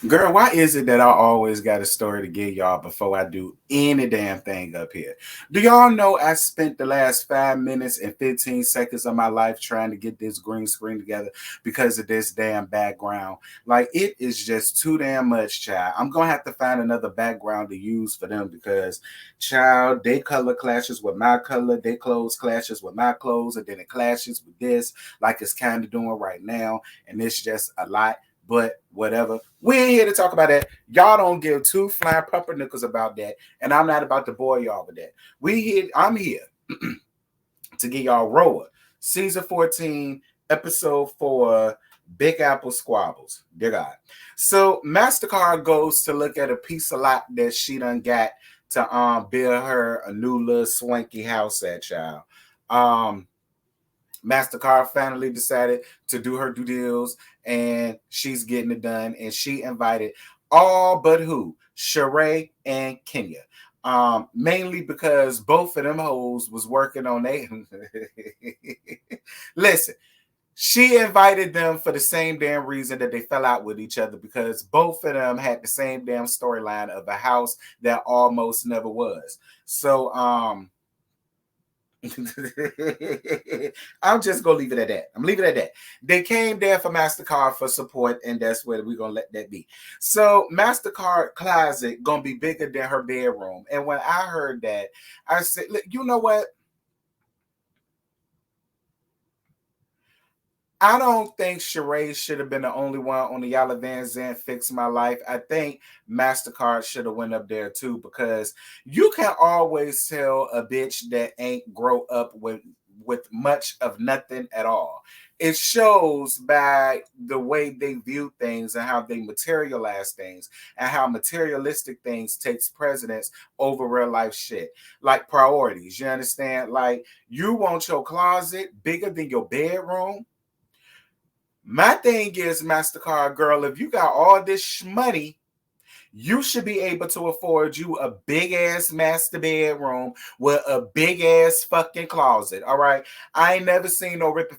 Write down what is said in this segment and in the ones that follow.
Girl, why is it that I always got a story to give y'all before I do any damn thing up here? Do y'all know I spent the last 5 minutes and 15 seconds of my life trying to get this green screen together because of this damn background? Like, it is just too damn much, child. I'm going to have to find another background to use for them because, child, they color clashes with my color, they clothes clashes with my clothes, and then it clashes with this, like it's kind of doing right now. And it's just a lot. But whatever. We ain't here to talk about that. Y'all don't give two flying pumpernickels about that. And I'm not about to bore y'all with that. I'm here to give y'all Roa. Season 14, episode 4, Big Apple Squabbles. Dear God. So MasterCard goes to look at a piece of lot that she done got to build her a new little swanky house at, y'all. MasterCard finally decided to do her due deals and she's getting it done. And she invited all but who? Sheree and Kenya. Mainly because both of them hoes was working on they. Listen, she invited them for the same damn reason that they fell out with each other because both of them had the same damn storyline of a house that almost never was. So, I'm just gonna leave it at that. I'm leaving it at that. They came there for MasterCard for support, and that's where we're gonna let that be. So MasterCard closet gonna be bigger than her bedroom. And when I heard that, I said, look, you know what? I don't think Sheree should have been the only one on the Yala Van Zandt Fix My Life. I think MasterCard should have went up there too because you can always tell a bitch that ain't grow up with much of nothing at all. It shows by the way they view things and how they materialize things and how materialistic things takes precedence over real life shit. Like priorities, you understand? Like you want your closet bigger than your bedroom. My thing is, MasterCard girl, if you got all this money, you should be able to afford you a big ass master bedroom with a big ass fucking closet. All right. I ain't never seen no rich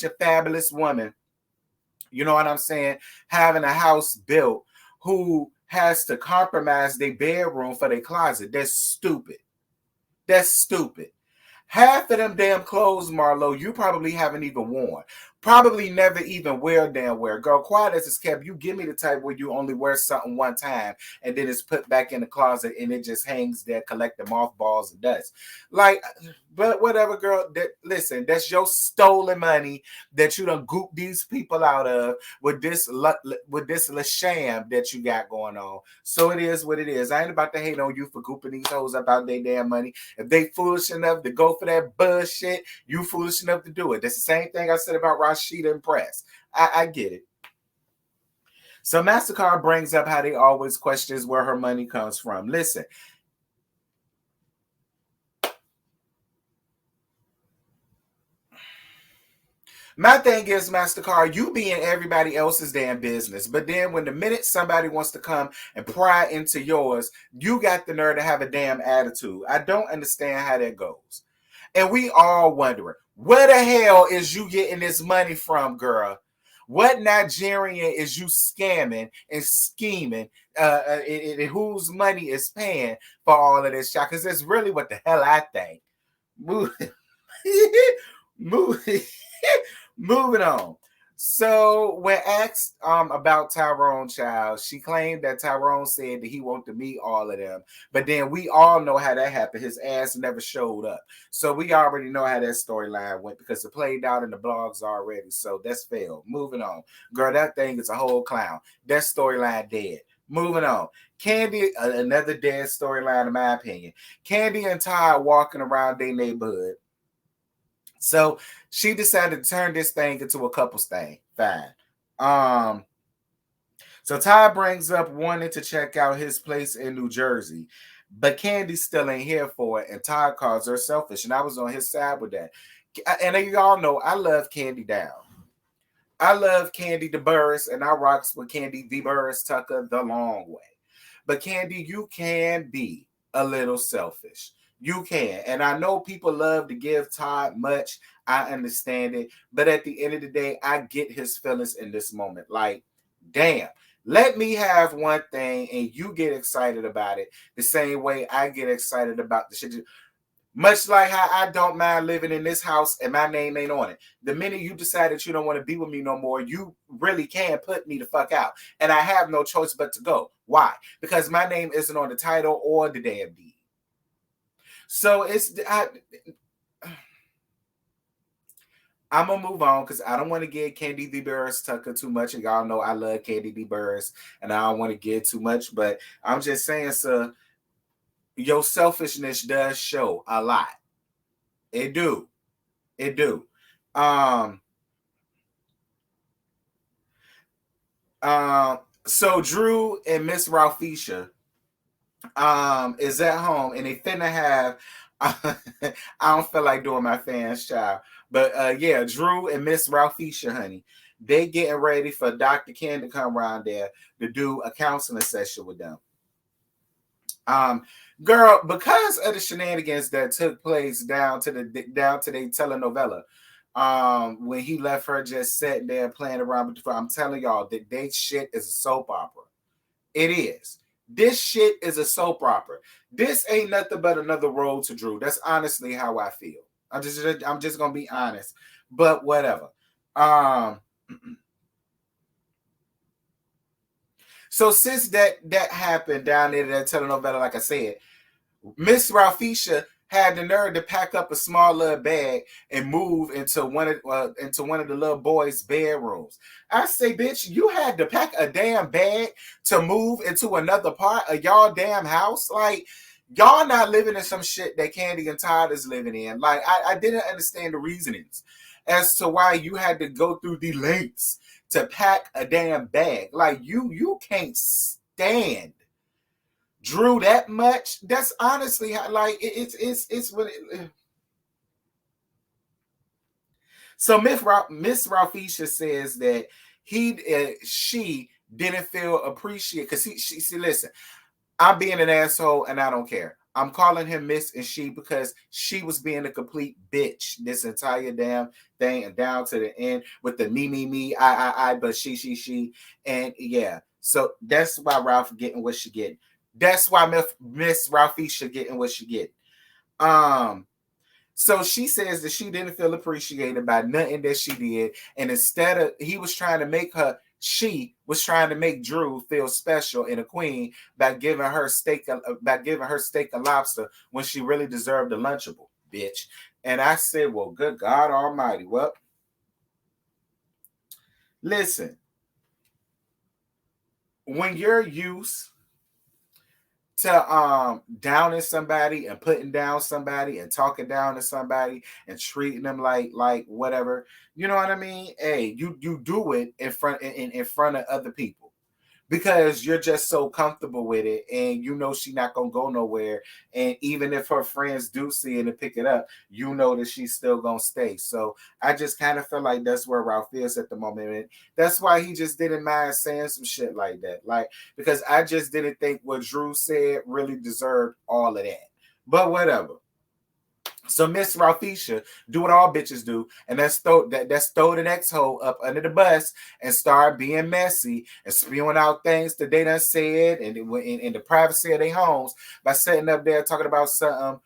and fabulous woman, you know what I'm saying, having a house built who has to compromise their bedroom for their closet. That's stupid. That's stupid. Half of them damn clothes, Marlo, you probably haven't even worn. Probably never even wear damn wear. Girl, quiet as it's kept, you give me the type where you only wear something one time and then it's put back in the closet and it just hangs there collecting mothballs and dust. Like, but whatever, girl. Listen, that's your stolen money that you done goop these people out of with this sham that you got going on. So it is what it is. I ain't about to hate on you for gooping these hoes about their damn money. If they foolish enough to go for that bullshit, you foolish enough to do it. That's the same thing I said about Rashida and Press. I get it. So MasterCard brings up how they always questions where her money comes from. Listen. My thing is, MasterCard, you be in everybody else's damn business. But then when the minute somebody wants to come and pry into yours, you got the nerve to have a damn attitude. I don't understand how that goes. And we all wondering, where the hell is you getting this money from, girl? What Nigerian is you scamming and scheming? Whose money is paying for all of this shit? Because that's really what the hell I think. Moving on. So when asked about Tyrone Child, she claimed that Tyrone said that he wanted to meet all of them. But then we all know how that happened. His ass never showed up. So we already know how that storyline went because it played out in the blogs already. So that's failed. Moving on. Girl, that thing is a whole clown. That storyline dead. Moving on. Candy, another dead storyline in my opinion. Candy and Ty walking around their neighborhood. So she decided to turn this thing into a couples thing. Fine. So Ty brings up wanting to check out his place in New Jersey, but Candy still ain't here for it, and Ty calls her selfish, and I was on his side with that. And y'all know I love Candy down. I love Candy DeBurris, and I rocks with Candy DeBurris Tucker the long way. But Candy, you can be a little selfish. You can. And I know people love to give Todd much. I understand it. But at the end of the day, I get his feelings in this moment. Like, damn. Let me have one thing and you get excited about it the same way I get excited about the shit. Much like how I don't mind living in this house and my name ain't on it. The minute you decide that you don't want to be with me no more, you really can put me the fuck out. And I have no choice but to go. Why? Because my name isn't on the title or the damn deed. So I'm gonna move on because I don't want to get Candy D. Burris Tucker too much. And y'all know I love Candy D. Burris and I don't want to get too much, but I'm just saying, sir, your selfishness does show a lot. It do. It do. Um, so Drew and Miss Ralphisha is at home and they finna have I don't feel like doing my fans child. But yeah, Drew and Miss Ralphisha, honey, they getting ready for Dr. Ken to come around there to do a counseling session with them. Girl, because of the shenanigans that took place down to their telenovela, when he left her just sitting there playing around with the phone, I'm telling y'all that they shit is a soap opera. It is. This shit is a soap opera. This ain't nothing but another road to Drew. That's honestly how I feel. I'm just gonna be honest. But whatever. So since that happened down there, that telenovela, like I said, Miss Ralphisha had the nerve to pack up a small little bag and move into one of the little boys' bedrooms. I say, bitch, you had to pack a damn bag to move into another part of y'all damn house. Like, y'all not living in some shit that Candy and Todd is living in. Like, I didn't understand the reasonings as to why you had to go through the lengths to pack a damn bag. Like, you can't stand Drew that much. That's honestly how, like, it's what it. So Miss Ralphisha says that she didn't feel appreciated because she said, listen, I'm being an asshole and I don't care. I'm calling him Miss and she because she was being a complete bitch this entire damn thing and down to the end with the me, I, but she, and yeah. So that's why Ralph getting what she getting. That's why Miss Ralphisha getting what she get. So she says that she didn't feel appreciated by nothing that she did, and instead of she was trying to make Drew feel special and a queen by giving her steak and lobster when she really deserved a Lunchable, bitch. And I said, well, good God Almighty, well, listen, when you're used to downing somebody and putting down somebody and talking down to somebody and treating them like whatever, you know what I mean? Hey, you do it in front of other people because you're just so comfortable with it and you know she's not gonna go nowhere. And even if her friends do see it and pick it up, you know that she's still gonna stay. So I just kind of feel like that's where Ralph is at the moment. And that's why he just didn't mind saying some shit like that. Like, because I just didn't think what Drew said really deserved all of that. But whatever. So Miss Ralphisha do what all bitches do, and that's throw the next hoe up under the bus and start being messy and spewing out things that they done said and in the privacy of their homes by sitting up there talking about something,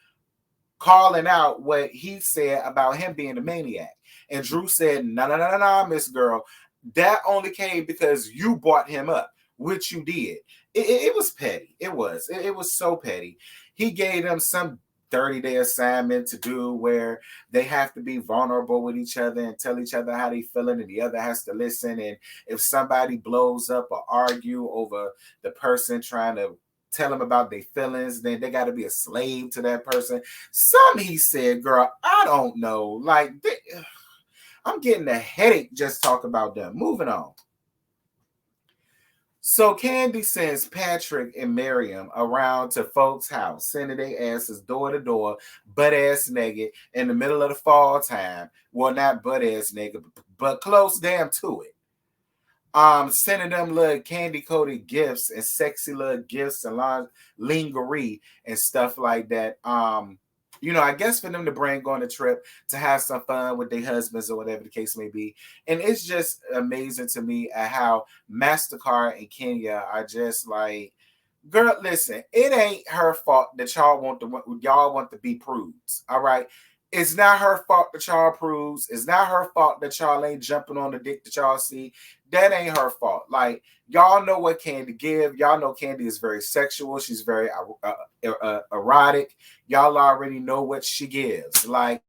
calling out what he said about him being a maniac. And Drew said, no, Miss Girl, that only came because you brought him up, which you did. It was petty. It was so petty. He gave them some 30-day assignment to do where they have to be vulnerable with each other and tell each other how they feeling and the other has to listen. And if somebody blows up or argue over the person trying to tell them about their feelings, then they got to be a slave to that person. Some he said, girl, I don't know. Like, I'm getting a headache just talking about them. Moving on. So Candy sends Patrick and Miriam around to folks' house, sending their asses door to door, butt ass naked in the middle of the fall time. Well, not butt ass naked, but close damn to it. Sending them little candy coated gifts and sexy little gifts and lingerie and stuff like that. I guess for them to bring on a trip to have some fun with their husbands or whatever the case may be. And it's just amazing to me at how MasterCard and Kenya are just like, girl, listen, it ain't her fault that y'all want to be prudes. All right. It's not her fault that y'all prudes. It's not her fault that y'all ain't jumping on the dick that y'all see. That ain't her fault. Like, y'all know what Candy give. Y'all know Candy is very sexual. She's very erotic. Y'all already know what she gives. Like,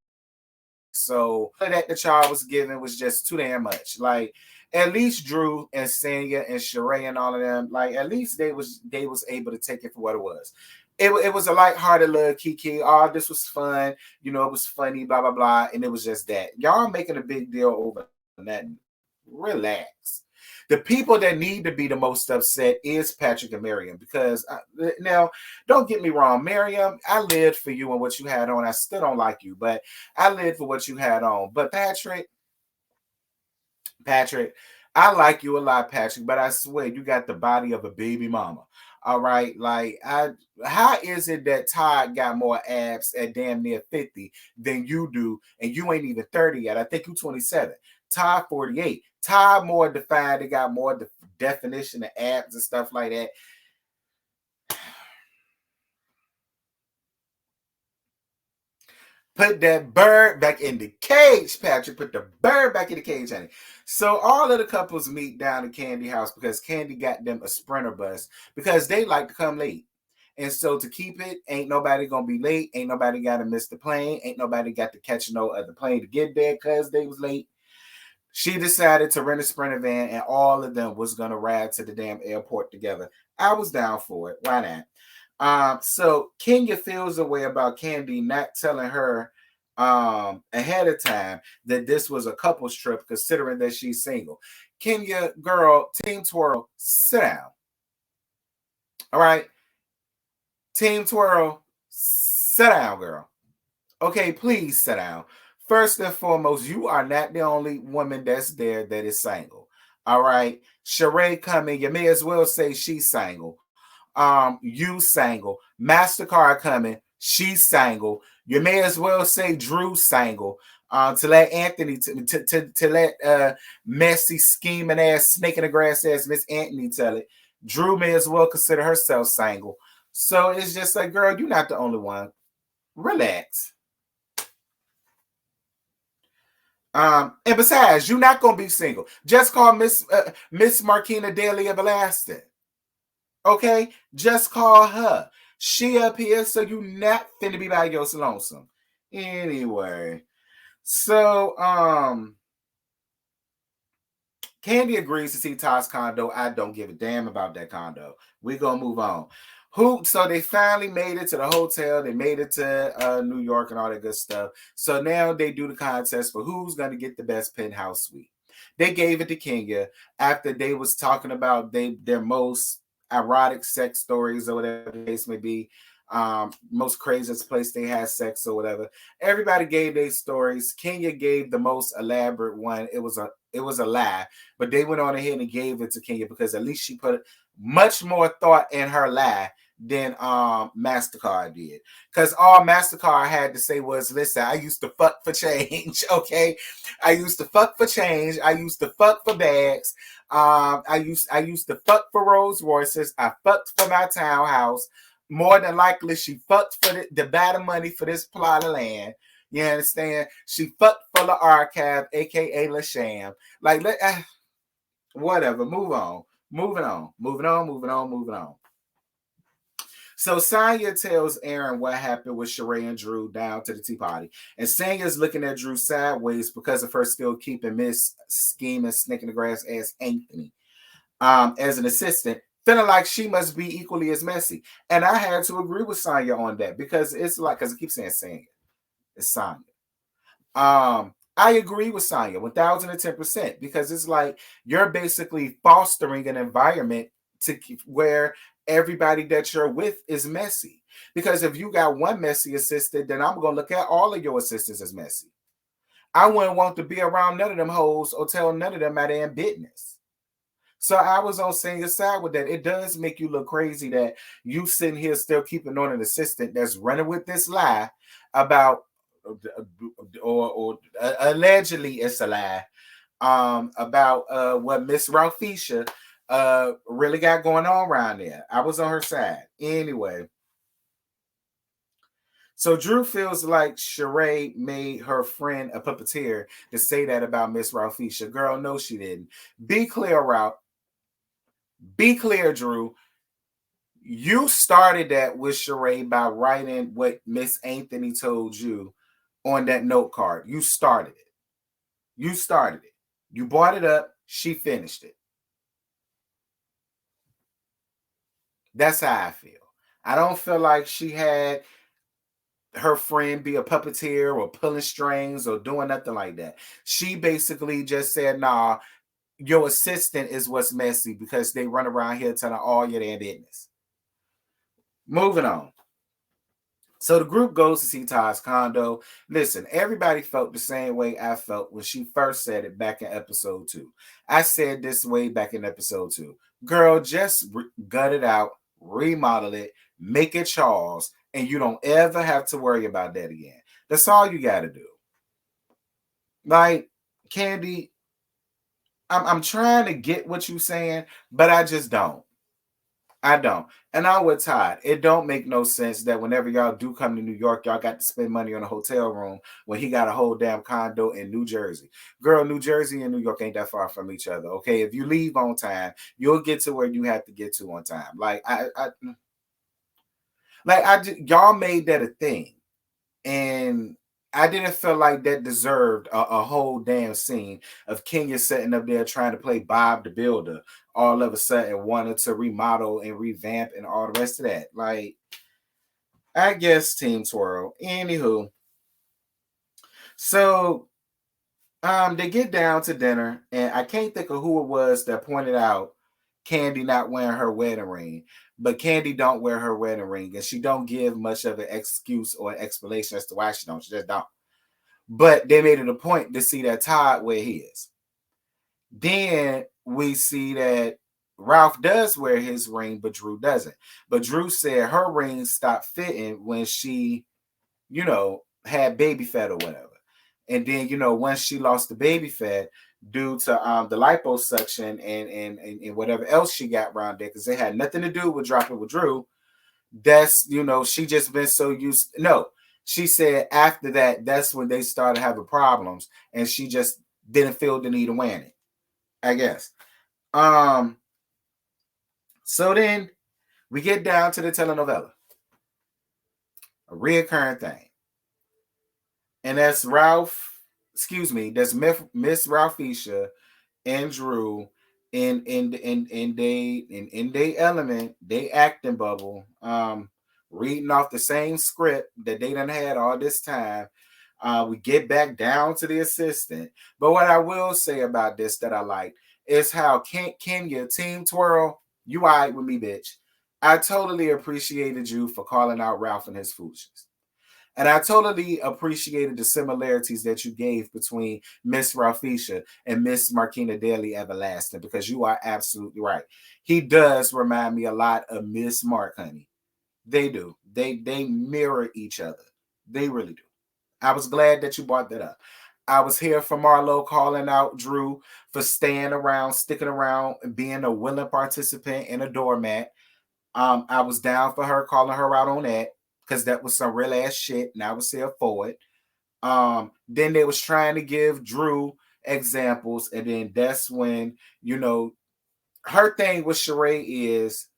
so that the child was given was just too damn much. Like, at least Drew and Sanya and Sheree and all of them, like, at least they was able to take it for what it was. It was a lighthearted little kiki. Oh, this was fun. It was funny, blah, blah, blah. And it was just that. Y'all making a big deal over that. Relax. The people that need to be the most upset is Patrick and Miriam, because now, don't get me wrong, Miriam, I lived for you and what you had on. I still don't like you, but I lived for what you had on. But Patrick, I like you a lot, Patrick, but I swear you got the body of a baby mama. All right, like, how is it that Todd got more abs at damn near 50 than you do, and you ain't even 30 yet? I think you 27. Todd 48. Todd more defined. They got more definition of abs and stuff like that. Put that bird back in the cage, Patrick. Put the bird back in the cage, honey. So all of the couples meet down at Candy house because Candy got them a Sprinter bus because they like to come late. And so to keep it, ain't nobody gonna be late. Ain't nobody got to miss the plane. Ain't nobody got to catch no other plane to get there because they was late. She decided to rent a Sprinter van, and all of them was gonna ride to the damn airport together. I was down for it. Why not? So Kenya feels a way about Candy not telling her ahead of time that this was a couple's trip, considering that she's single. Kenya, girl, Team Twirl, sit down. All right, Team Twirl, sit down, girl. Okay, please sit down. First and foremost, you are not the only woman that's there that is single. All right, Sheree coming, you may as well say she's single. You single. MasterCard coming, she's single. You may as well say Drew single. To let Anthony to let messy scheming ass snake in the grass ass Miss Anthony tell it. Drew may as well consider herself single. So it's just like, girl, you're not the only one. Relax. And besides, you're not gonna be single. Just call Miss Marquina Daly Everlasting. Okay, just call her. She up here, so you not finna be by your lonesome. Anyway, so Candy agrees to see Todd's condo. I don't give a damn about that condo. We're gonna move on. So they finally made it to the hotel. They made it to New York and all that good stuff. So now they do the contest for who's gonna get the best penthouse suite. They gave it to Kenya after they was talking about their most erotic sex stories or whatever the case may be. Most craziest place they had sex or whatever. Everybody gave their stories. Kenya gave the most elaborate one. It was a lie, but they went on ahead and gave it to Kenya because at least she put much more thought in her lie than MasterCard did. Because all MasterCard had to say was, listen, I used to fuck for change. Okay. I used to fuck for change. I used to fuck for bags. I used to fuck for Rolls Royces. I fucked for my townhouse. More than likely, she fucked for the bad money for this plot of land. You understand? She fucked for the archive, aka La Sham. Like, whatever. Move on. Moving on. So Sanya tells Aaron what happened with Sheree and Drew down to the tea party. And Sanya's looking at Drew sideways because of her still keeping Miss Scheming Snake in the Grass as Anthony as an assistant, feeling like she must be equally as messy. And I had to agree with Sanya on that because it's like, because I keep saying Sanya. It's Sanya. I agree with Sanya 1010% because it's like you're basically fostering an environment to where everybody that you're with is messy. Because if you got one messy assistant, then I'm gonna look at all of your assistants as messy. I wouldn't want to be around none of them hoes or tell none of them my damn business. So I was on senior side with that. It does make you look crazy that you sitting here still keeping on an assistant that's running with this lie about, or allegedly it's a lie, about what Miss Ralphisha really got going on around there. I was on her side. Anyway, so Drew feels like Sheree made her friend a puppeteer to say that about Miss Ralphisha. Girl, no, she didn't. Be clear, Ralph. Be clear, Drew. You started that with Sheree by writing what Miss Anthony told you on that note card. You started it. You started it. You brought it up. She finished it. That's how I feel. I don't feel like she had her friend be a puppeteer or pulling strings or doing nothing like that. She basically just said, nah, your assistant is what's messy because they run around here telling all your damn business. Moving on. So the group goes to see Todd's condo. Listen, everybody felt the same way I felt when she first said it back in episode 2. I said this way back in episode 2. Girl, just gut it out, remodel it, make it Charles, and you don't ever have to worry about that again. That's all you got to do. Like, Candy, I'm trying to get what you're saying, but I just don't. I don't. And I'm with Todd. It don't make no sense that whenever y'all do come to New York, y'all got to spend money on a hotel room when he got a whole damn condo in New Jersey. Girl, New Jersey and New York ain't that far from each other. Okay, if you leave on time, you'll get to where you have to get to on time. Y'all made that a thing, and I didn't feel like that deserved a whole damn scene of Kenya sitting up there trying to play Bob the Builder, all of a sudden wanted to remodel and revamp and all the rest of that. Like, I guess Team Twirl. Anywho, so they get down to dinner, and I can't think of who it was that pointed out Candy not wearing her wedding ring. But Candy don't wear her wedding ring, and she don't give much of an excuse or an explanation as to why she don't. She just don't. But they made it a point to see that Todd wear his. Then we see that Ralph does wear his ring, but Drew doesn't. But Drew said her ring stopped fitting when she, had baby fat or whatever. And then, once she lost the baby fat due to the liposuction and whatever else she got around there, because it had nothing to do with dropping with Drew. That's, she just been so used. No, she said after that, that's when they started having problems, and she just didn't feel the need of wearing it, I guess. So then we get down to the telenovela, a reoccurring thing. And that's that's Miss Ralphisha and Drew in they element, they acting bubble, reading off the same script that they done had all this time. We get back down to the assistant. But what I will say about this that I like is how Kenya, Team Twirl, you all right with me, bitch. I totally appreciated you for calling out Ralph and his foolishness. And I totally appreciated the similarities that you gave between Miss Ralphisha and Miss Marquina Daly Everlasting, because you are absolutely right. He does remind me a lot of Miss Mark, honey. They do. They mirror each other. They really do. I was glad that you brought that up. I was here for Marlo calling out Drew for staying around, sticking around, being a willing participant and a doormat. I was down for her, calling her out on that, because that was some real ass shit, and I was here for it. Then they was trying to give Drew examples, and then that's when, her thing with Sheree is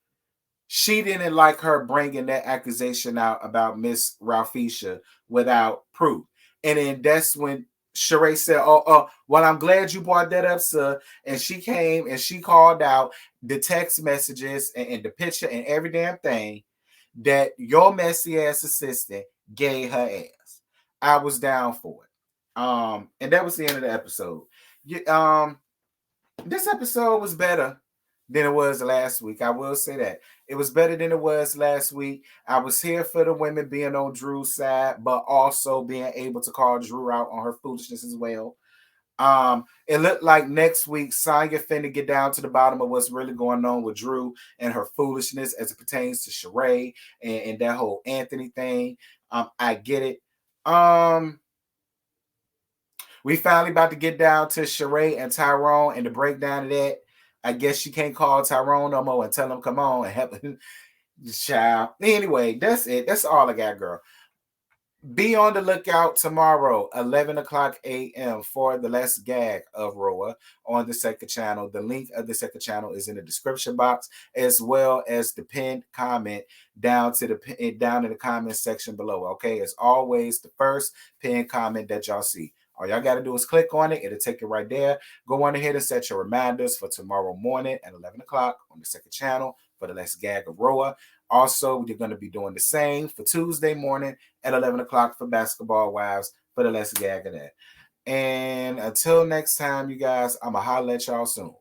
she didn't like her bringing that accusation out about Miss Ralphisha without proof. And then that's when Sheree said, well, I'm glad you brought that up, sir. And she came and she called out the text messages and the picture and every damn thing that your messy ass assistant gave her ass. I was down for it. And that was the end of the episode. This episode was better than it was last week. I will say that. It was better than it was last week. I was here for the women being on Drew's side, but also being able to call Drew out on her foolishness as well. It looked like next week Sonya finna get down to the bottom of what's really going on with Drew and her foolishness as it pertains to Sheree and that whole Anthony thing. I get it. We finally about to get down to Sheree and Tyrone and the breakdown of that. I guess she can't call Tyrone no more and tell him come on and help him. Child. Anyway, that's it. That's all I got, girl. Be on the lookout tomorrow, 11 o'clock a.m. for the last gag of Roa on the second channel. The link of the second channel is in the description box, as well as the pinned comment down in the comment section below. Okay, as always, the first pinned comment that y'all see. All y'all got to do is click on it. It'll take you right there. Go on ahead and set your reminders for tomorrow morning at 11 o'clock on the second channel for the last gag of Roa. Also, you're going to be doing the same for Tuesday morning at 11 o'clock for Basketball Wives for the Let's Gag of that. And until next time, you guys, I'm going to holler at y'all soon.